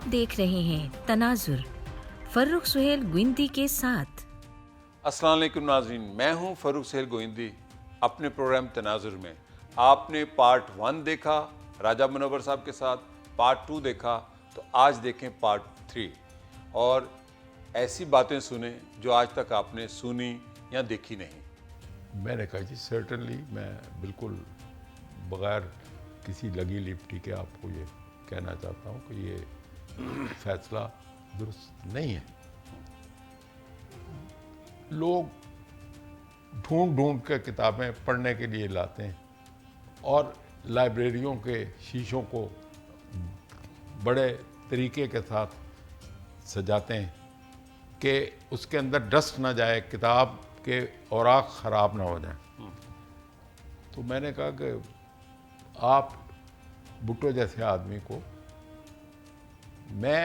آپ دیکھ رہے ہیں تناظر فروخ سہیل گوئندی کے ساتھ۔ السلام علیکم ناظرین، میں ہوں فروخ سہیل گوئندی۔ اپنے پروگرام تناظر میں آپ نے پارٹ 1 دیکھا راجہ منور صاحب کے ساتھ، پارٹ 2 دیکھا، تو آج دیکھیں پارٹ 3 اور ایسی باتیں سنیں جو آج تک آپ نے سنی یا دیکھی نہیں۔ میں نے کہا جی سرٹنلی میں بالکل بغیر کسی لگی لپٹی کے آپ کو یہ کہنا چاہتا ہوں کہ یہ فیصلہ درست نہیں ہے۔ لوگ ڈھونڈ ڈھونڈ کے کتابیں پڑھنے کے لیے لاتے ہیں اور لائبریریوں کے شیشوں کو بڑے طریقے کے ساتھ سجاتے ہیں کہ اس کے اندر ڈسٹ نہ جائے، کتاب کے اوراق خراب نہ ہو جائیں۔ تو میں نے کہا کہ آپ بھٹو جیسے آدمی کو میں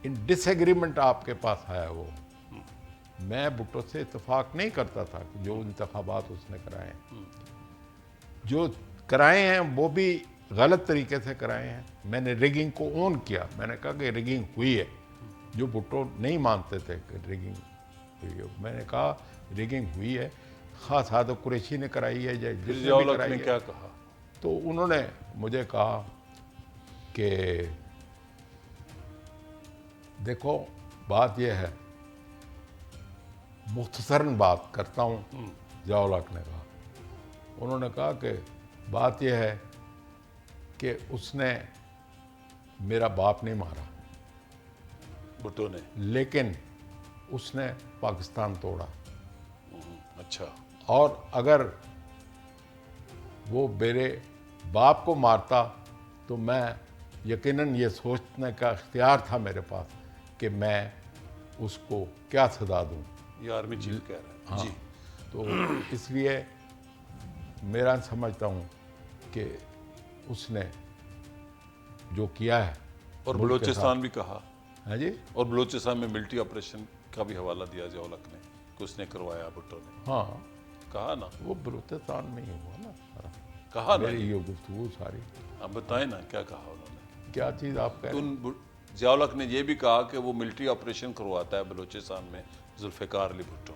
ان ڈس ایگریمنٹ آپ کے پاس آیا وہ میں بھٹو سے اتفاق نہیں کرتا تھا کہ جو انتخابات اس نے کرائے ہیں، جو کرائے ہیں وہ بھی غلط طریقے سے کرائے ہیں۔ میں نے ریگنگ کو اون کیا، میں نے کہا کہ ریگنگ ہوئی ہے، جو بھٹو نہیں مانتے تھے کہ ریگنگ ہوئی ہے۔ میں نے کہا ریگنگ ہوئی ہے، خاص صادق قریشی نے کرائی ہے یا جس نے بھی کرائی ہے۔ کیا کہا؟ تو انہوں نے مجھے کہا کہ دیکھو بات یہ ہے، مختصراً بات کرتا ہوں، ضیاء الحق نے کہا، انہوں نے کہا کہ بات یہ ہے کہ اس نے میرا باپ نہیں مارا، بھٹو نے؟ لیکن اس نے پاکستان توڑا، اچھا۔ اور اگر وہ میرے باپ کو مارتا تو میں یقیناً یہ سوچنے کا اختیار تھا میرے پاس کہ میں اس کو کیا سزا دوں۔ یہ آرمی چیف کہہ رہا ہے۔ ہاں، جی۔ تو اس لیے میرا سمجھتا ہوں کہ اس نے جو کیا ہے اور ملک کے بلوچستان ساتھ- بھی کہا، ہاں جی، اور بلوچستان میں ملٹری آپریشن کا بھی حوالہ دیا ضیاء الحق نے کہ اس نے کروایا، بھٹو نے ہاں کہا نا؟ وہ بلوچستان میں ہی ہوا نا سارا۔ کہا نا؟ میری یہ گفتگو ساری آپ بتائیں نا کیا کہا انہوں نے؟ کیا چیز آپ کہہ رہے ہیں؟ ضیاء الحق نے یہ بھی کہا کہ وہ ملٹری آپریشن کرواتا ہے بلوچستان میں ذوالفقار علی بھٹو،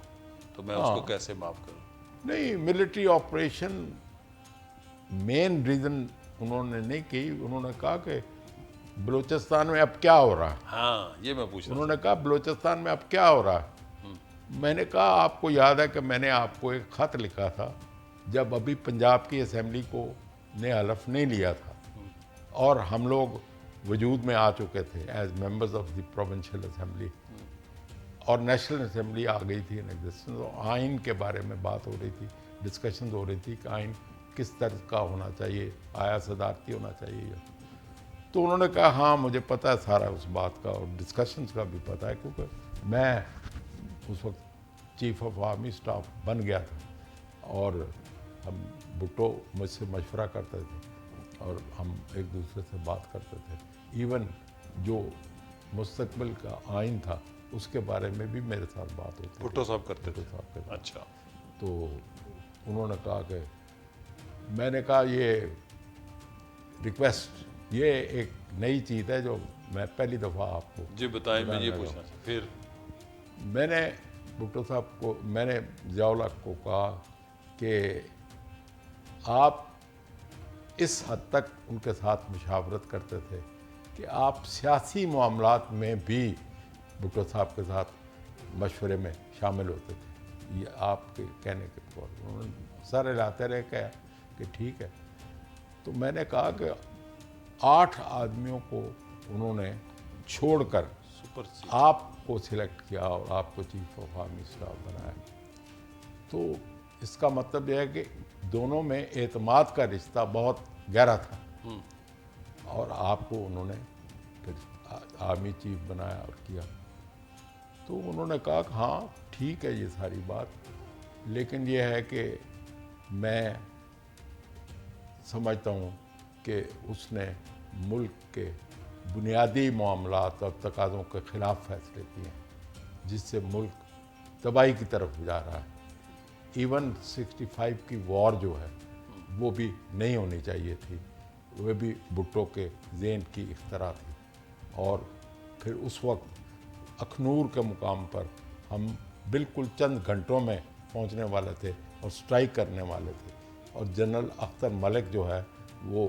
تو میں اس کو کیسے معاف کروں؟ نہیں، ملٹری آپریشن مین ریزن انہوں نے نہیں کی، انہوں نے کہا کہ بلوچستان میں اب کیا ہو رہا ہے۔ ہاں، یہ میں پوچھ رہا انہوں نے کہا بلوچستان میں اب کیا ہو رہا ہے۔ میں نے کہا آپ کو یاد ہے کہ میں نے آپ کو ایک خط لکھا تھا جب ابھی پنجاب کی اسمبلی کو نے حلف نہیں لیا تھا اور ہم لوگ وجود میں آ چکے تھے as members of the provincial assembly, اور نیشنل اسمبلی آ گئی تھی ان ایگزسٹنس، اور آئین کے بارے میں بات ہو رہی تھی، ڈسکشنز ہو رہی تھی کہ آئین کس طرح کا ہونا چاہیے، آیا صدارتی ہونا چاہیے یا۔ تو انہوں نے کہا ہاں مجھے پتہ ہے سارا اس بات کا، اور ڈسکشنز کا بھی پتہ ہے، کیونکہ میں اس وقت چیف آف آرمی اسٹاف بن گیا تھا اور ہم بھٹو مجھ سے مشورہ کرتے تھے اور ہم ایک دوسرے سے بات کرتے تھے، ایون جو مستقبل کا آئین تھا اس کے بارے میں بھی میرے ساتھ بات ہوتی تھی، بھٹو صاحب کرتے تھے؟ بھٹو صاحب کے ساتھ۔ اچھا۔ تو انہوں نے کہا کہ میں نے کہا یہ ریکویسٹ، یہ ایک نئی چیز ہے جو میں پہلی دفعہ آپ کو جی بتائیں، میں یہ بتانے پوچھنا لگا۔ چاہتا پھر میں نے بھٹو صاحب کو، میں نے ضیاء الحق کو کہا کہ آپ اس حد تک ان کے ساتھ مشاورت کرتے تھے کہ آپ سیاسی معاملات میں بھی بھٹو صاحب کے ساتھ مشورے میں شامل ہوتے تھے، یہ آپ کے کہنے کے طور پر۔ انہوں نے سر ہلاتے رہے کہا کہ ٹھیک ہے۔ تو میں نے کہا کہ 8 آدمیوں کو انہوں نے چھوڑ کر سپر سی آپ کو سلیکٹ کیا اور آپ کو چیف آف آرمی اسٹاف بنایا، تو اس کا مطلب یہ ہے کہ دونوں میں اعتماد کا رشتہ بہت گہرا تھا، اور آپ کو انہوں نے پھر آرمی چیف بنایا اور کیا۔ تو انہوں نے کہا کہ ہاں ٹھیک ہے یہ ساری بات، لیکن یہ ہے کہ میں سمجھتا ہوں کہ اس نے ملک کے بنیادی معاملات اور تقاضوں کے خلاف فیصلے کیے ہیں، جس سے ملک تباہی کی طرف جا رہا ہے۔ ایون 65 کی وار جو ہے وہ بھی نہیں ہونی چاہیے تھی، وہ بھی بھٹو کے ذہن کی اختراع تھی۔ اور پھر اس وقت اخنور کے مقام پر ہم بالکل چند گھنٹوں میں پہنچنے والے تھے اور سٹرائک کرنے والے تھے، اور جنرل اختر ملک جو ہے وہ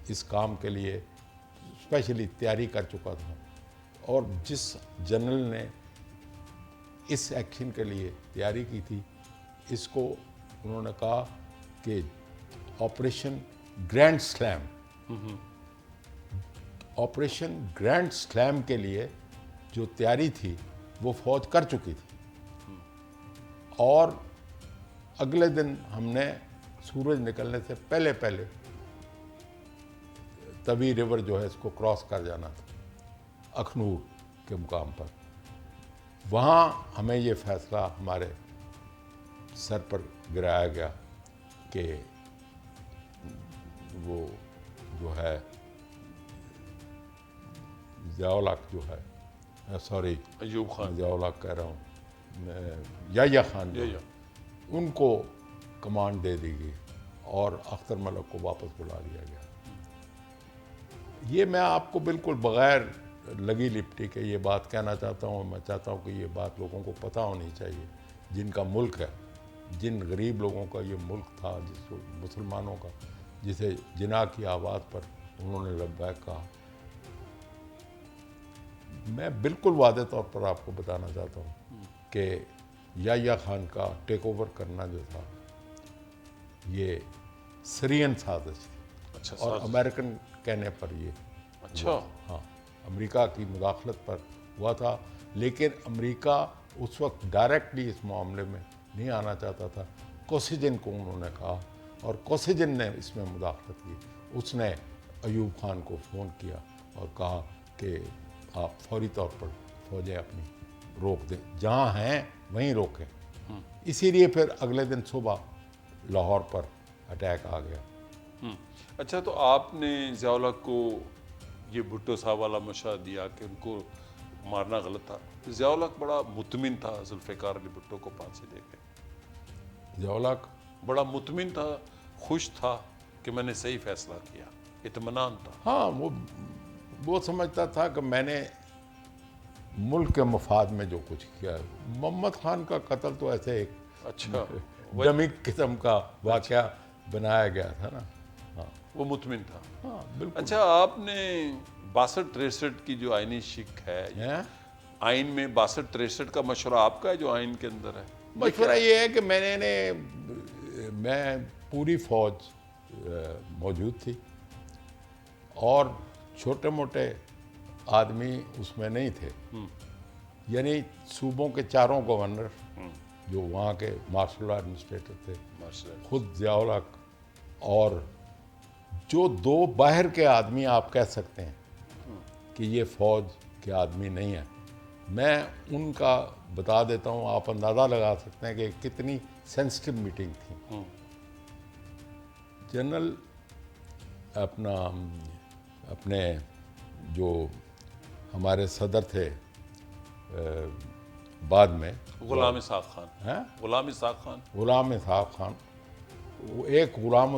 اس کام کے لیے اسپیشلی تیاری کر چکا تھا، اور جس جنرل نے اس ایکشن کے لیے تیاری کی تھی، اس کو انہوں نے کہا کہ operation grand slam, operation grand slam کے لیے جو تیاری تھی وہ فوج کر چکی تھی، اور اگلے دن ہم نے سورج نکلنے سے پہلے پہلے توی ریور جو ہے اس کو کراس کر جانا تھا اخنور کے مقام پر۔ وہاں ہمیں یہ فیصلہ ہمارے سر پر گرایا گیا کہ وہ جو ہے ضیاء الحق جو ہے، سوری ایوب خان، ضیاء الحق کہہ رہا ہوں، یحییٰ خان جو ہے، ان کو کمانڈ دے دی گئی اور اختر ملک کو واپس بلا لیا گیا۔ یہ میں آپ کو بالکل بغیر لگی لپٹی کے یہ بات کہنا چاہتا ہوں، میں چاہتا ہوں کہ یہ بات لوگوں کو پتہ ہونی چاہیے، جن کا ملک ہے، جن غریب لوگوں کا یہ ملک تھا، جس مسلمانوں کا، جسے جناح کی آواز پر انہوں نے لبیک کہا۔ میں بالکل واضح طور پر آپ کو بتانا چاہتا ہوں کہ یحییٰ خان کا ٹیک اوور کرنا جو تھا یہ سرین سازش تھی، اچھا، اور امریکن کہنے پر یہ اچھا، ہاں امریکہ کی مداخلت پر ہوا تھا، لیکن امریکہ اس وقت ڈائریکٹلی اس معاملے میں نہیں آنا چاہتا تھا۔ کوسیجن کو انہوں نے کہا، اور کوسیجن نے اس میں مداخلت کی۔ اس نے ایوب خان کو فون کیا اور کہا کہ آپ فوری طور پر فوجیں اپنی روک دیں، جہاں ہیں وہیں روکیں۔ اسی لیے پھر اگلے دن صبح لاہور پر اٹیک آ گیا۔ اچھا، تو آپ نے ضیاء الحق کو یہ بھٹو صاحب والا مشورہ دیا کہ ان کو مارنا غلط تھا؟ ضیاء الحق بڑا مطمئن تھا ذوالفقار علی بھٹو کو پھانسی دے کے، ضیاء الحق بڑا مطمئن تھا، خوش تھا کہ میں نے صحیح فیصلہ کیا، اطمینان تھا۔ ہاں، وہ سمجھتا تھا کہ میں نے ملک کے مفاد میں جو کچھ کیا ہے۔ محمد خان کا قتل تو ایسے ایک اچھا، ڈمی قسم کا واقعہ بنایا گیا تھا نا۔ ہاں وہ مطمئن تھا۔ ہاں بالکل۔ اچھا، آپ نے 62-63 کی جو آئینی شک ہے، ہیں؟ آئین میں 62-63 کا مشورہ آپ کا ہے جو آئین کے اندر ہے؟ مشورہ یہ ہے کہ میں پوری فوج موجود تھی، اور چھوٹے موٹے آدمی اس میں نہیں تھے، یعنی صوبوں کے چاروں گورنر جو وہاں کے مارشل لا ایڈمنسٹریٹر تھے، خود ضیاء الحق، اور جو دو باہر کے آدمی آپ کہہ سکتے ہیں کہ یہ فوج کے آدمی نہیں ہیں، میں ان کا بتا دیتا ہوں، آپ اندازہ لگا سکتے ہیں کہ کتنی سینسٹیو میٹنگ تھی۔ جنرل اپنے جو ہمارے صدر تھے بعد میں، غلام اسحاق خان، ہیں؟ غلام اسحاق خان، غلام اسحاق خان، وہ ایک غلام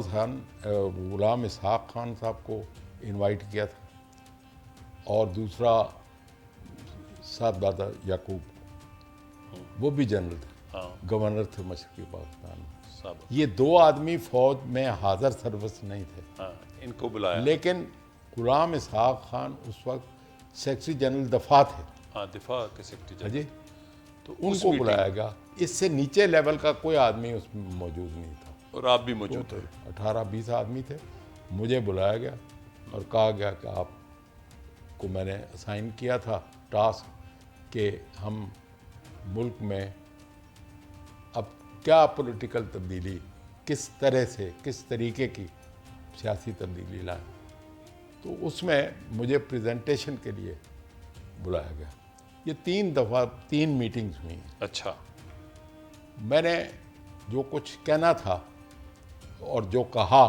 اسحاق خان صاحب کو انوائٹ کیا تھا، اور دوسرا صاحبزادہ یعقوب، وہ بھی جنرل تھے، گورنر تھے مشرقی پاکستان میں۔ یہ دو آدمی فوج میں حاضر سروس نہیں تھے، ان کو بلایا، لیکن غلام اسحاق خان اس وقت سیکرٹری جنرل دفاع تھے، ہاں، دفاع کے سیکرٹری جنرل، جی، تو ان کو بلایا گیا۔ اس سے نیچے لیول کا کوئی آدمی اس میں موجود نہیں تھا، اور آپ بھی موجود تھے۔ 18-20 آدمی تھے۔ مجھے بلایا گیا اور کہا گیا کہ آپ کو میں نے اسائن کیا تھا ٹاسک کہ ہم ملک میں اب کیا پولیٹیکل تبدیلی، کس طرح سے، کس طریقے کی سیاسی تبدیلی لائیں۔ تو اس میں مجھے پریزنٹیشن کے لیے بلایا گیا۔ یہ 3 میٹنگز ہوئی ہیں۔ اچھا، میں نے جو کچھ کہنا تھا اور جو کہا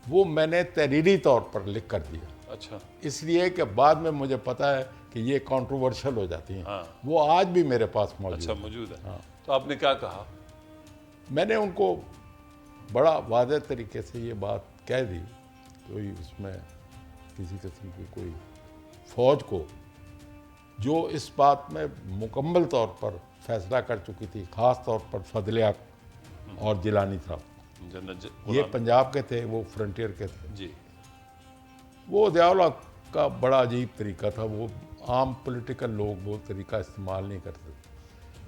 وہ میں نے تحریری طور پر لکھ کر دیا، اچھا، اس لیے کہ بعد میں مجھے پتا ہے کہ یہ کنٹروورشل ہو جاتی ہیں، وہ آج بھی میرے پاس موجود اچھا ہے۔ موجود ہے۔ تو آپ نے کیا کہا؟ میں نے ان کو بڑا واضح طریقے سے یہ بات کہہ دی، کوئی اس میں کسی قسم کی کوئی فوج کو جو اس بات میں مکمل طور پر فیصلہ کر چکی تھی، خاص طور پر فضل حق اور جیلانی صاحب، جنرل یہ پنجاب کے تھے، وہ فرنٹیئر کے تھے. جی وہ ضیاء الحق کا بڑا عجیب طریقہ تھا. وہ عام پولیٹیکل لوگ وہ طریقہ استعمال نہیں کرتے.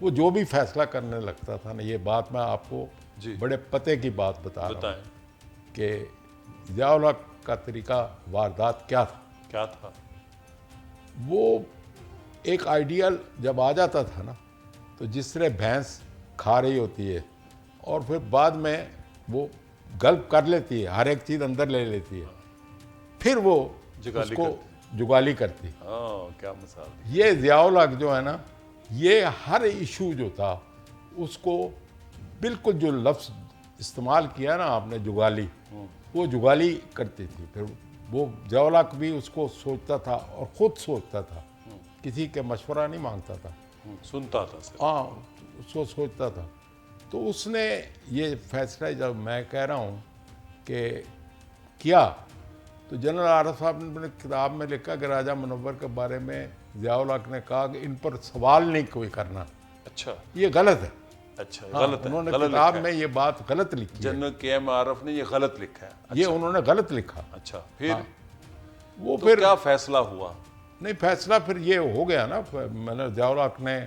وہ جو بھی فیصلہ کرنے لگتا تھا نا، یہ بات میں آپ کو جی بڑے پتے کی بات بتا رہا ہوں بتائیں کہ ضیاء الحق کا طریقہ واردات کیا تھا. کیا تھا. وہ ایک آئیڈیل جب آ جاتا تھا نا، تو جس طرح بھینس کھا رہی ہوتی ہے اور پھر بعد میں وہ گلپ کر لیتی ہے، ہر ایک چیز اندر لے لیتی ہے، پھر وہ اس جگالی کو جگالی کرتی. ہاں کیا مثال دی. یہ ضیاء الحق جو ہے نا، یہ ہر ایشو جو تھا اس کو بالکل جو لفظ استعمال کیا نا آپ نے، جگالی، وہ جگالی کرتی تھی. پھر وہ ضیاء الحق بھی اس کو سوچتا تھا اور خود سوچتا تھا، کسی کے مشورہ نہیں مانگتا تھا. سنتا تھا صرف. ہاں اس کو سوچتا تھا. تو اس نے یہ فیصلہ جب میں کہہ رہا ہوں کہ کیا، تو جنرل عارف صاحب نے اپنے کتاب میں لکھا کہ راجہ منور کے بارے میں ضیاء الحق نے کہا کہ ان پر سوال نہیں کوئی کرنا. اچھا یہ غلط ہے. اچھا ہاں، غلط ہے. انہوں نے غلط کتاب لکھا میں ہے. یہ بات غلط لکھی ہے. جنرل کے ایم عارف نے یہ غلط لکھا ہے. یہ انہوں نے غلط لکھا. اچھا پھر وہ تو پھر کیا فیصلہ ہوا. نہیں، فیصلہ پھر یہ ہو گیا نا. میں نے ضیاء الحق نے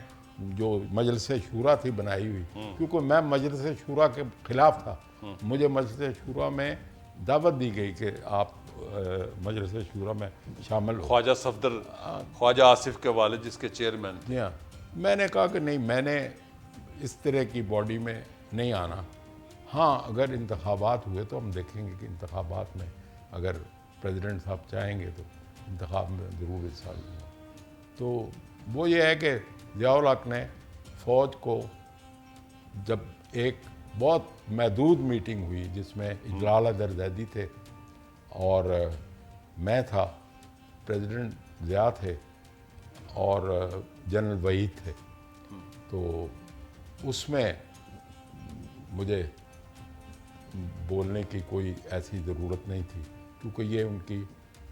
جو مجلس شورا تھی بنائی ہوئی، کیونکہ میں مجلس شورا کے خلاف تھا، مجھے مجلس شورا میں دعوت دی گئی کہ آپ مجلس شورا میں شامل ہو. خواجہ صفدر، خواجہ آصف کے والد جس کے چیئرمین تھے. جی ہاں. میں نے کہا کہ نہیں، میں نے اس طرح کی باڈی میں نہیں آنا. ہاں اگر انتخابات ہوئے تو ہم دیکھیں گے کہ انتخابات میں اگر پریزیڈنٹ صاحب چاہیں گے تو انتخاب میں ضرور حصہ لوں گا. تو وہ یہ ہے کہ ضیاء الحق نے فوج کو جب ایک بہت محدود میٹنگ ہوئی جس میں اجلال حیدر زیدی تھے اور میں تھا، پریزیڈنٹ ضیاء تھے اور جنرل وحید تھے، تو اس میں مجھے بولنے کی کوئی ایسی ضرورت نہیں تھی کیونکہ یہ ان کی،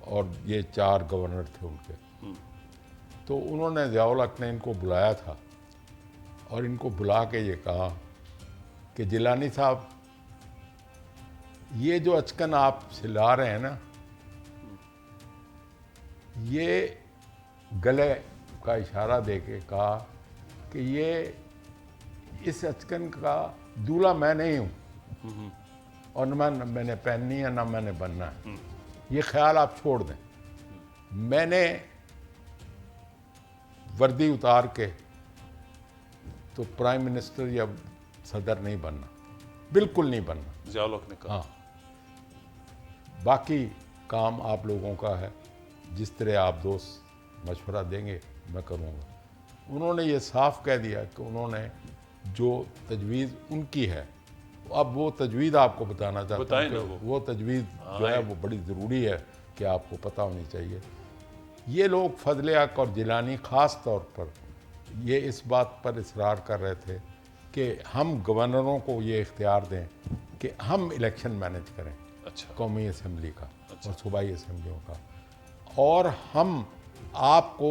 اور یہ 4 گورنر تھے ان کے. تو انہوں نے ضیاء الحق نے ان کو بلایا تھا اور ان کو بلا کے یہ کہا کہ جیلانی صاحب، یہ جو اچکن آپ سلا رہے ہیں نا، یہ گلے کا اشارہ دے کے کہا کہ یہ اس اچکن کا دولہا میں نہیں ہوں اور نہ میں نے پہننی ہے نہ میں نے بننا ہے. یہ خیال آپ چھوڑ دیں. میں نے وردی اتار کے تو پرائم منسٹر یا صدر نہیں بننا، بالکل نہیں بننا. ضیاء الحق نے کہا. ہاں، باقی کام آپ لوگوں کا ہے، جس طرح آپ دوست مشورہ دیں گے میں کروں گا. انہوں نے یہ صاف کہہ دیا کہ انہوں نے جو تجویز ان کی ہے، اب وہ تجویز آپ کو بتانا چاہتا بتائیں ہوں نا کہ وہ تجویز جو ہے وہ بڑی ضروری ہے کہ آپ کو پتہ ہونی چاہیے. یہ لوگ فضل حق اور جیلانی خاص طور پر یہ اس بات پر اصرار کر رہے تھے کہ ہم گورنروں کو یہ اختیار دیں کہ ہم الیکشن مینیج کریں، اچھا قومی اسمبلی کا اور صوبائی اسمبلیوں کا، اور ہم آپ کو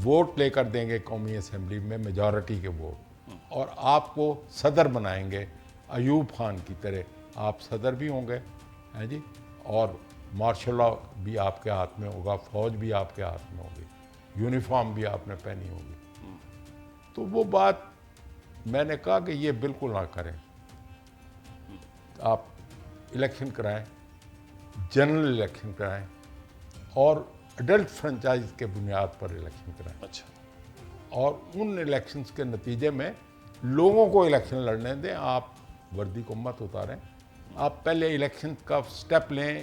ووٹ لے کر دیں گے قومی اسمبلی میں، میجارٹی کے ووٹ، اور آپ کو صدر بنائیں گے ایوب خان کی طرح. آپ صدر بھی ہوں گے ہیں جی، اور مارشل لاء بھی آپ کے ہاتھ میں ہوگا، فوج بھی آپ کے ہاتھ میں ہوگی، یونیفارم بھی آپ نے پہنی ہوگی. تو وہ بات میں نے کہا کہ یہ بالکل نہ کریں. آپ الیکشن کرائیں، جنرل الیکشن کرائیں اور اڈلٹ فرنچائز کے بنیاد پر الیکشن کرائیں. اچھا. اور ان الیکشنز کے نتیجے میں لوگوں کو الیکشن لڑنے دیں. آپ وردی کو مت اتاریں. آپ پہلے الیکشن کا سٹیپ لیں،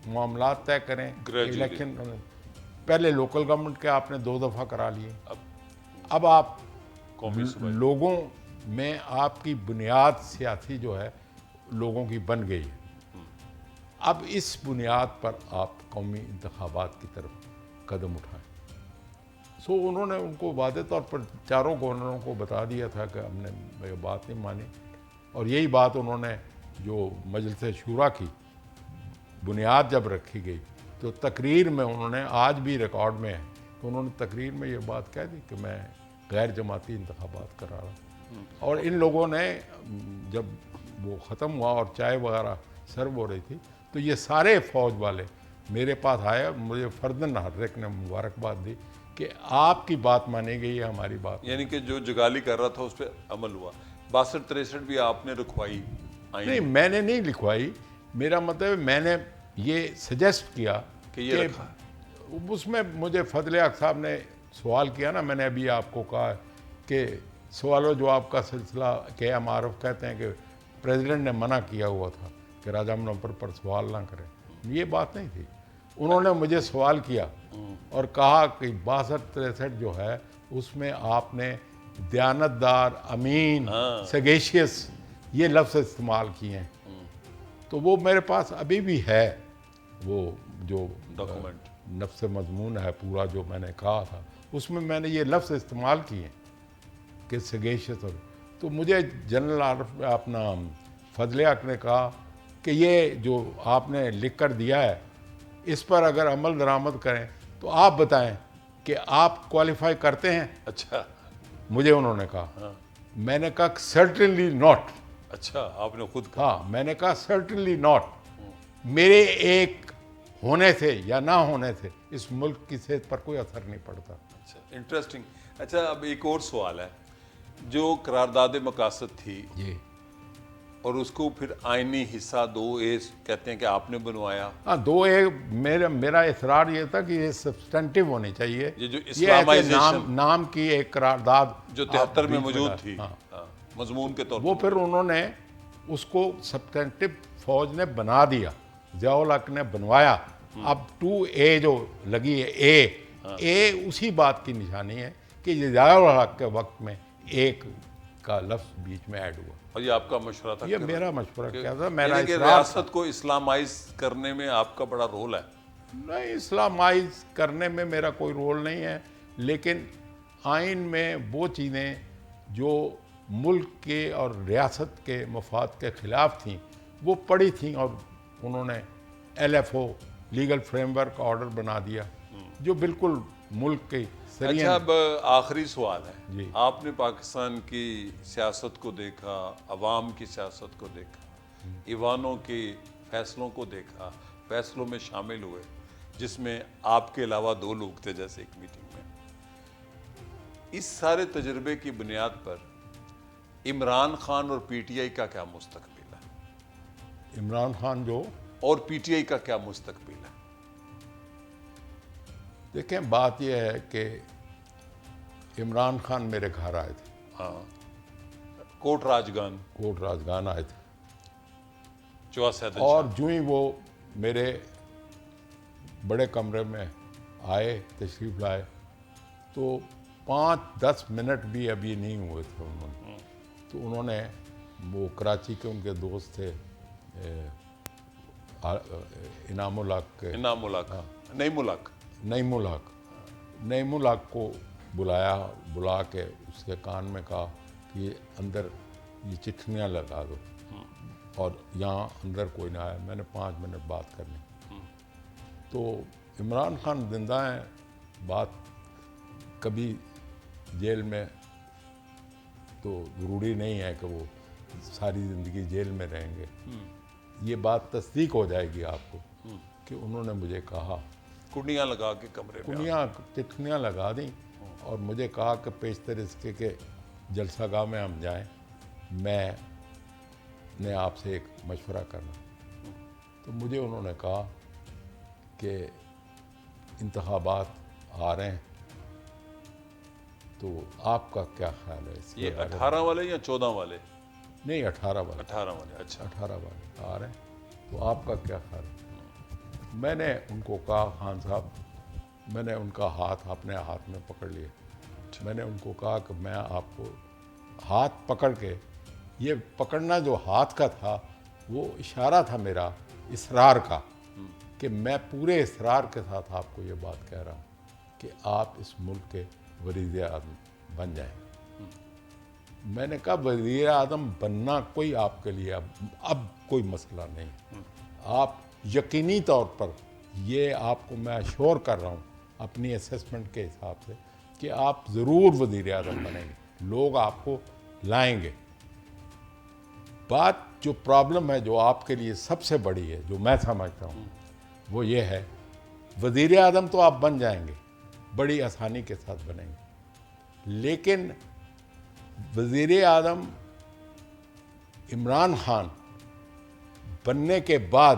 معاملات طے کریں. الیکشن پہلے لوکل گورنمنٹ کے آپ نے 2 دفعہ کرا لیے، اب آپ لوگوں میں آپ کی بنیاد سیاسی جو ہے لوگوں کی بن گئی ہے. اب اس بنیاد پر آپ قومی انتخابات کی طرف قدم اٹھائیں. سو انہوں نے ان کو واضح طور پر 4 گورنروں کو بتا دیا تھا کہ ہم نے یہ بات نہیں مانی، اور یہی بات انہوں نے جو مجلس شورا کی بنیاد جب رکھی گئی تو تقریر میں انہوں نے آج بھی ریکارڈ میں ہے کہ انہوں نے تقریر میں یہ بات کہہ دی کہ میں غیر جماعتی انتخابات کرا رہا ہوں. اور ان لوگوں نے جب وہ ختم ہوا اور چائے وغیرہ سرو ہو رہی تھی تو یہ سارے فوج والے میرے پاس آئے, مجھے فردن ہر ایک نے مبارکباد دی کہ آپ کی بات مانی گئی ہے, ہماری بات. یعنی کہ جو جگالی کر رہا تھا اس پہ عمل ہوا. 62-63 بھی آپ نے رکھوائی آئین نہیں, میں نے نہیں لکھوائی, میرا مطلب میں نے یہ سجیسٹ کیا کہ یہ رکھا. اس میں مجھے فضل حق صاحب نے سوال کیا نا, میں نے ابھی آپ کو کہا کہ سوال و جواب کا سلسلہ کہ ہم عارف کہتے ہیں کہ پریزیڈنٹ نے منع کیا ہوا تھا کہ راجہ منور پر سوال نہ کریں. یہ بات نہیں تھی. انہوں نے مجھے سوال کیا اور کہا کہ 62-63 جو ہے اس میں آپ نے دیانتدار, امین, سگیشیس یہ لفظ استعمال کیے ہیں. تو وہ میرے پاس ابھی بھی ہے, وہ جو ڈاکومنٹ نفس مضمون ہے پورا جو میں نے کہا تھا, اس میں میں نے یہ لفظ استعمال کیے ہیں کہ سگیشیس. تو مجھے جنرل عارف اپنا فضل حق نے کہا کہ یہ جو آپ نے لکھ کر دیا ہے اس پر اگر عمل درآمد کریں تو آپ بتائیں کہ آپ کوالیفائی کرتے ہیں. اچھا, مجھے انہوں نے کہا. میں نے کہا سرٹنلی ناٹ. اچھا, آپ نے خود کہا. ہاں, میں نے کہا سرٹنلی ناٹ. میرے ایک ہونے سے یا نہ ہونے سے اس ملک کی صحت پر کوئی اثر نہیں پڑتا. اچھا, انٹرسٹنگ. اچھا, اب ایک اور سوال ہے. جو قرارداد مقاصد تھی جی, اور اس کو پھر آئینی حصہ 2A کہتے ہیں کہ آپ نے بنوایا. ہاں 2A میرا اصرار یہ تھا کہ یہ سبسٹینٹیو ہونی چاہیے. یہ جو ایسے اسلامائزیشن نام کی ایک قرارداد جو 73 میں موجود تھی مضمون کے طور وہ پھر انہوں نے اس کو سبسٹینٹیو فوج نے بنا دیا, ضیاء الحق نے بنوایا. اب 2A جو لگی ہے اے اسی بات کی نشانی ہے کہ یہ ضیاء الحق کے وقت میں ایک کا لفظ بیچ میں ایڈ ہوا. اور یہ آپ کا مشورہ تھا. یہ میرا مشورہ کیا تھا, میرا یعنی کہ اصرار ریاست کو اسلامائز کرنے میں آپ کا بڑا رول ہے. نہیں, اسلامائز کرنے میں میرا کوئی رول نہیں ہے, لیکن آئین میں وہ چیزیں جو ملک کے اور ریاست کے مفاد کے خلاف تھیں وہ پڑی تھیں, اور انہوں نے LFO legal frame work order بنا دیا جو بالکل ملک کے سرین. اچھا, اب آخری سوال ہے. جی, آپ نے پاکستان کی سیاست کو دیکھا, عوام کی سیاست کو دیکھا, ایوانوں کے فیصلوں کو دیکھا, فیصلوں میں شامل ہوئے جس میں آپ کے علاوہ 2 لوگ تھے جیسے ایک میٹنگ میں. اس سارے تجربے کی بنیاد پر عمران خان اور PTI کا کیا مستقبل ہے؟ عمران خان جو اور PTI کا کیا مستقبل ہے؟ دیکھیں, بات یہ ہے کہ عمران خان میرے گھر آئے تھے. ہاں, کوٹ راجگان آئے تھے, چوا سید اور جو ہی وہ میرے بڑے کمرے میں آئے, تشریف لائے, تو 5-10 منٹ بھی ابھی نہیں ہوئے تھے انہوں نے. تو انہوں نے وہ کراچی کے ان کے دوست تھے انعام الحق نعیم الحق کو بلا کے اس کے کان میں کہا کہ یہ اندر یہ چٹھیاں لگا دو, اور یہاں اندر کوئی نہ آیا. میں نے 5 منٹ بات کرنی. تو عمران خان زندہ ہیں, بات کبھی جیل میں تو ضروری نہیں ہے کہ وہ ساری زندگی جیل میں رہیں گے. یہ بات تصدیق ہو جائے گی آپ کو کہ انہوں نے مجھے کہا, کنیاں لگا کے کمرے میں چٹھیاں لگا دیں اور مجھے کہا کہ پیشتر اس کے جلسہ گاہ میں ہم جائیں, میں نے آپ سے ایک مشورہ کرنا. تو مجھے انہوں نے کہا کہ انتخابات آ رہے ہیں تو آپ کا کیا خیال ہے اس یہ 18 والے یا 14 والے؟ نہیں, 18 والے. 18 والے. اچھا, 18 والے آ رہے ہیں تو آپ کا کیا خیال ہے؟ میں نے ان کو کہا, خان صاحب, میں نے ان کا ہاتھ اپنے ہاتھ میں پکڑ لیا. میں نے ان کو کہا کہ میں آپ کو ہاتھ پکڑ کے, یہ پکڑنا جو ہاتھ کا تھا وہ اشارہ تھا میرا اصرار کا, کہ میں پورے اصرار کے ساتھ آپ کو یہ بات کہہ رہا ہوں کہ آپ اس ملک کے وزیر اعظم بن جائیں. میں نے کہا وزیر اعظم بننا کوئی آپ کے لیے اب کوئی مسئلہ نہیں. آپ یقینی طور پر یہ آپ کو میں اشور کر رہا ہوں اپنی اسیسمنٹ کے حساب سے کہ آپ ضرور وزیر اعظم بنیں گے، لوگ آپ کو لائیں گے۔ بات جو پرابلم ہے جو آپ کے لیے سب سے بڑی ہے، جو میں سمجھتا ہوں، وہ یہ ہے وزیر اعظم تو آپ بن جائیں گے، بڑی آسانی کے ساتھ بنیں گے، لیکن وزیر اعظم عمران خان بننے کے بعد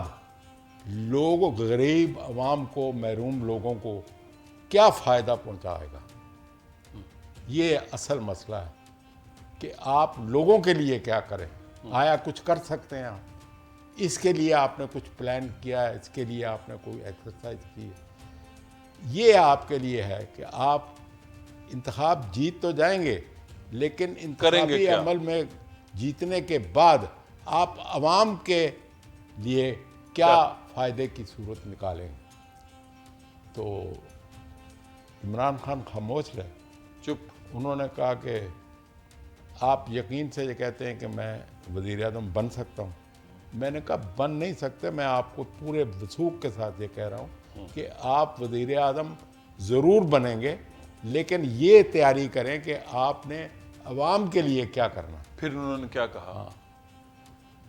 لوگوں، غریب عوام کو، محروم لوگوں کو کیا فائدہ پہنچائے گا؟ یہ اصل مسئلہ ہے کہ آپ لوگوں کے لیے کیا کریں، آیا کچھ کر سکتے ہیں آپ؟ اس کے لیے آپ نے کچھ پلان کیا ہے؟ اس کے لیے آپ نے کوئی ایکسرسائز کی ہے؟ یہ آپ کے لیے ہے کہ آپ انتخاب جیت تو جائیں گے، لیکن انتخابی کیا؟ عمل میں جیتنے کے بعد آپ عوام کے لیے کیا فائدے کی صورت نکالیں گے؟ تو عمران خان خاموش رہے، چپ۔ انہوں نے کہا کہ آپ یقین سے یہ کہتے ہیں کہ میں وزیر اعظم بن سکتا ہوں؟ میں نے کہا بن نہیں سکتے، میں آپ کو پورے وثوق کے ساتھ یہ کہہ رہا ہوں کہ آپ وزیر اعظم ضرور بنیں گے، لیکن یہ تیاری کریں کہ آپ نے عوام کے لیے کیا کرنا۔ پھر انہوں نے کیا کہا؟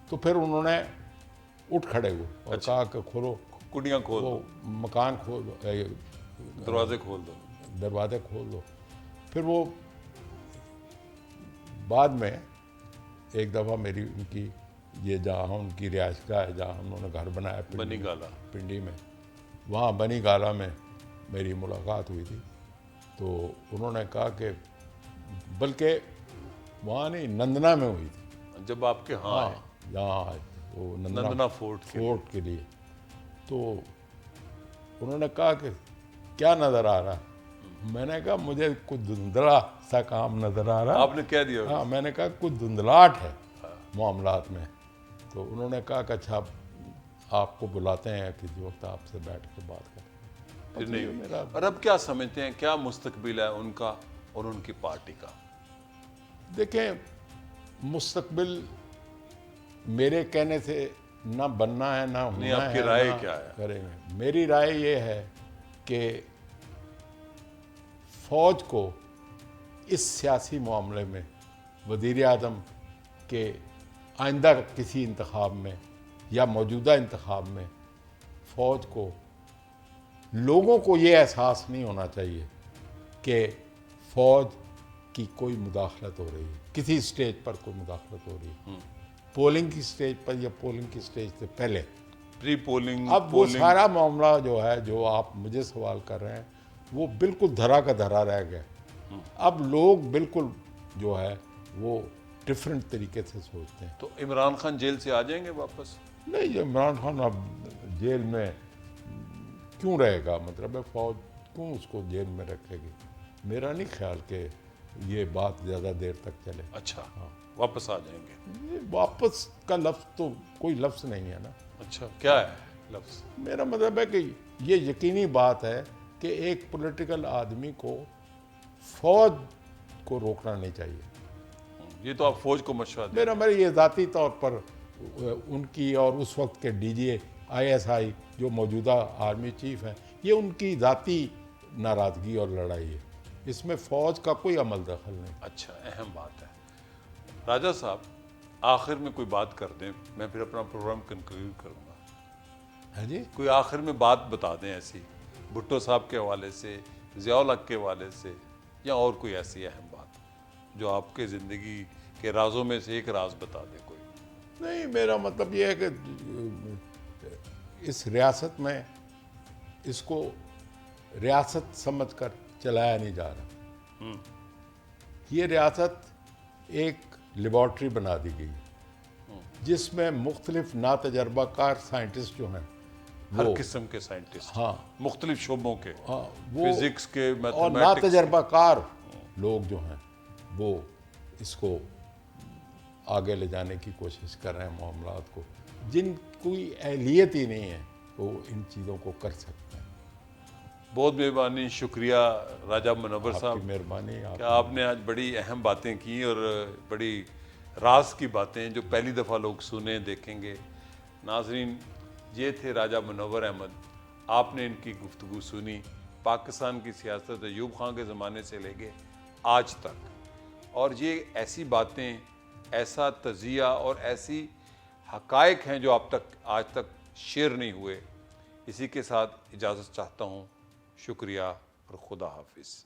تو پھر انہوں نے اٹھ کھڑے ہوئے اور کہا کہ کھولو، کڑیاں کھول وہ دو، مکان کھول دو، دروازے کھول دو۔ دروازے کھول دو۔ پھر وہ بعد میں ایک دفعہ میری ان کی یہ جہاں ان کی رہائش گاہ ہے، جہاں انہوں نے گھر بنایا بنی گالا۔ پنڈی میں، وہاں بنی گالا میں میری ملاقات ہوئی تھی۔ تو انہوں نے کہا کہ بلکہ وہاں نہیں، نندنا میں ہوئی تھی، جب آپ کے ہاں آئے، جہاں آئے تھے وہ نندنا فورٹ کے فورٹ کے لیے، تو انہوں نے کہا کہ کیا نظر آ رہا ہے؟ میں نے کہا مجھے کچھ دھندلا سا کام نظر آ رہا ہے۔ آپ نے کہہ دیا؟ ہاں، میں نے کہا کچھ دھندلاہٹ ہے معاملات میں۔ تو انہوں نے کہا کہ اچھا آپ کو بلاتے ہیں کسی وقت، آپ سے بیٹھ کے بات کریں۔ پھر نہیں ہوئی۔ اور اب کیا سمجھتے ہیں کیا مستقبل ہے ان کا اور ان کی پارٹی کا؟ دیکھیں، مستقبل میرے کہنے سے نہ بننا ہے، نہ ہونا ہے، آپ کی رائے نہ کیا ہے؟ کریں گے۔ میری رائے یہ ہے کہ فوج کو اس سیاسی معاملے میں وزیر اعظم کے آئندہ کسی انتخاب میں یا موجودہ انتخاب میں فوج کو، لوگوں کو یہ احساس نہیں ہونا چاہیے کہ فوج کی کوئی مداخلت ہو رہی ہے، کسی اسٹیج پر کوئی مداخلت ہو رہی ہے، پولنگ کی اسٹیج پر یا پولنگ کی اسٹیج سے پہلے۔ پری پولنگ، اب وہ سارا معاملہ جو ہے، جو آپ مجھے سوال کر رہے ہیں، وہ بالکل دھرا کا دھرا رہ گیا۔ اب لوگ بالکل جو ہے وہ ڈفرینٹ طریقے سے سوچتے ہیں۔ تو عمران خان جیل سے آ جائیں گے واپس؟ نہیں، عمران خان اب جیل میں کیوں رہے گا؟ مطلب ہے فوج کیوں اس کو جیل میں رکھے گی؟ میرا نہیں خیال کہ یہ بات زیادہ دیر تک چلے۔ اچھا، واپس آ جائیں گے۔ یہ واپس کا لفظ تو کوئی لفظ نہیں ہے نا۔ اچھا، کیا ہے لفظ؟ میرا مطلب ہے کہ یہ یقینی بات ہے کہ ایک پولیٹیکل آدمی کو فوج کو روکنا نہیں چاہیے۔ یہ تو آپ فوج کو مشورہ دیں۔ میرا یہ ذاتی طور پر ان کی اور اس وقت کے D G I S I جو موجودہ آرمی چیف ہیں، یہ ان کی ذاتی ناراضگی اور لڑائی ہے، اس میں فوج کا کوئی عمل دخل نہیں۔ اچھا، اہم بات ہے۔ راجہ صاحب، آخر میں کوئی بات کر دیں، میں پھر اپنا پروگرام کنکلوڈ کروں گا۔ ہے جی، کوئی آخر میں بات بتا دیں ایسی، بھٹو صاحب کے حوالے سے، ضیاء الحق کے حوالے سے، یا اور کوئی ایسی اہم بات جو آپ کے زندگی کے رازوں میں سے ایک راز بتا دیں کوئی۔ نہیں، میرا مطلب یہ ہے کہ اس ریاست میں اس کو ریاست سمجھ کر چلایا نہیں جا رہا۔ یہ ریاست ایک لیبارٹری بنا دی گئی جس میں مختلف ناتجربہ کار سائنٹسٹ جو ہیں، ہر قسم کے سائنٹسٹ، ہاں، مختلف شعبوں کے، وہ فزکس کے، اور میتھمیٹکس، ناتجربہ کار لوگ جو ہیں وہ اس کو آگے لے جانے کی کوشش کر رہے ہیں، معاملات کو، جن کوئی اہلیت ہی نہیں ہے وہ ان چیزوں کو کر سکتے ہیں۔ بہت مہربانی، شکریہ راجہ منور آپ صاحب کی مہربانی۔ کہ آپ نے آج بڑی اہم باتیں کی اور بڑی راز کی باتیں جو پہلی دفعہ لوگ سنیں دیکھیں گے۔ ناظرین، یہ تھے راجہ منور احمد آپ نے ان کی گفتگو سنی پاکستان کی سیاست ایوب خان کے زمانے سے لے کے آج تک، اور یہ ایسی باتیں، ایسا تجزیہ اور ایسی حقائق ہیں جو آج تک شیئر نہیں ہوئے۔ اسی کے ساتھ اجازت چاہتا ہوں، شکریہ اور خدا حافظ۔